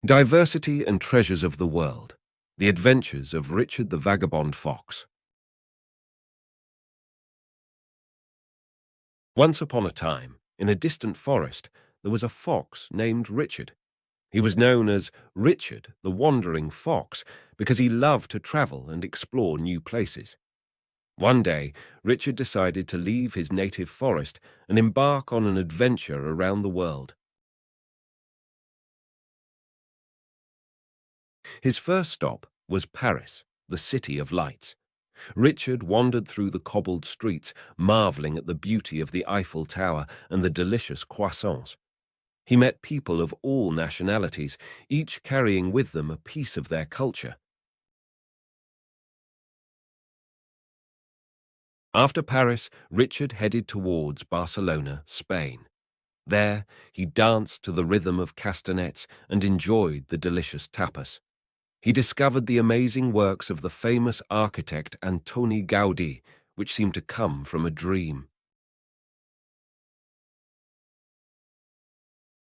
Diversity and Treasures of the World. The Adventures of Richard the Vagabond Fox. Once upon a time, in a distant forest, there was a fox named Richard. He was known as Richard the Wandering Fox because he loved to travel and explore new places. One day, Richard decided to leave his native forest and embark on an adventure around the world. His first stop was Paris, the City of Lights. Richard wandered through the cobbled streets, marveling at the beauty of the Eiffel Tower and the delicious croissants. He met people of all nationalities, each carrying with them a piece of their culture. After Paris, Richard headed towards Barcelona, Spain. There, he danced to the rhythm of castanets and enjoyed the delicious tapas. He discovered the amazing works of the famous architect Antoni Gaudí, which seemed to come from a dream.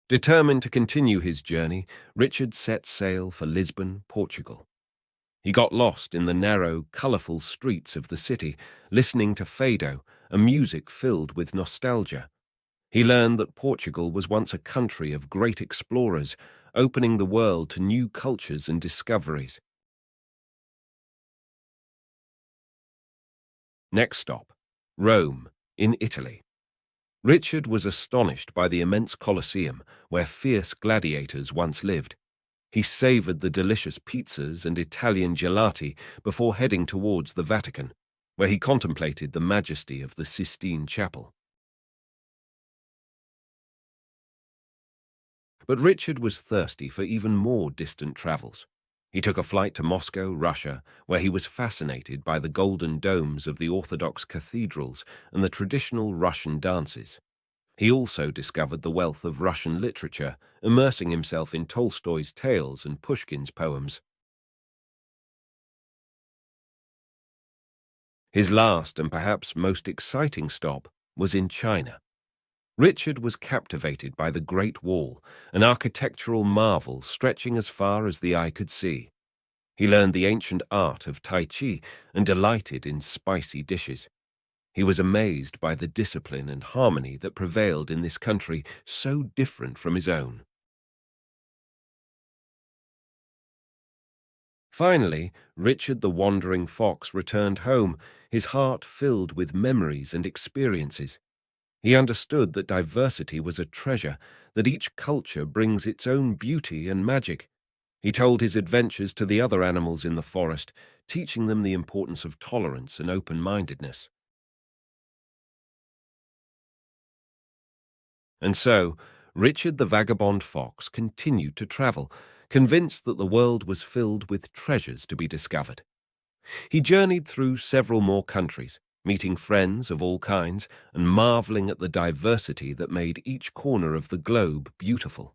Determined to continue his journey, Richard set sail for Lisbon, Portugal. He got lost in the narrow, colourful streets of the city, listening to fado, a music filled with nostalgia. He learned that Portugal was once a country of great explorers, opening the world to new cultures and discoveries. Next stop, Rome, in Italy. Richard was astonished by the immense Colosseum, where fierce gladiators once lived. He savoured the delicious pizzas and Italian gelati before heading towards the Vatican, where he contemplated the majesty of the Sistine Chapel. But Richard was thirsty for even more distant travels. He took a flight to Moscow, Russia, where he was fascinated by the golden domes of the Orthodox cathedrals and the traditional Russian dances. He also discovered the wealth of Russian literature, immersing himself in Tolstoy's tales and Pushkin's poems. His last and perhaps most exciting stop was in China. Richard was captivated by the Great Wall, an architectural marvel stretching as far as the eye could see. He learned the ancient art of Tai Chi and delighted in spicy dishes. He was amazed by the discipline and harmony that prevailed in this country so different from his own. Finally, Richard the Wandering Fox returned home, his heart filled with memories and experiences. He understood that diversity was a treasure, that each culture brings its own beauty and magic. He told his adventures to the other animals in the forest, teaching them the importance of tolerance and open-mindedness. And so, Richard the Vagabond Fox continued to travel, convinced that the world was filled with treasures to be discovered. He journeyed through several more countries, meeting friends of all kinds and marveling at the diversity that made each corner of the globe beautiful.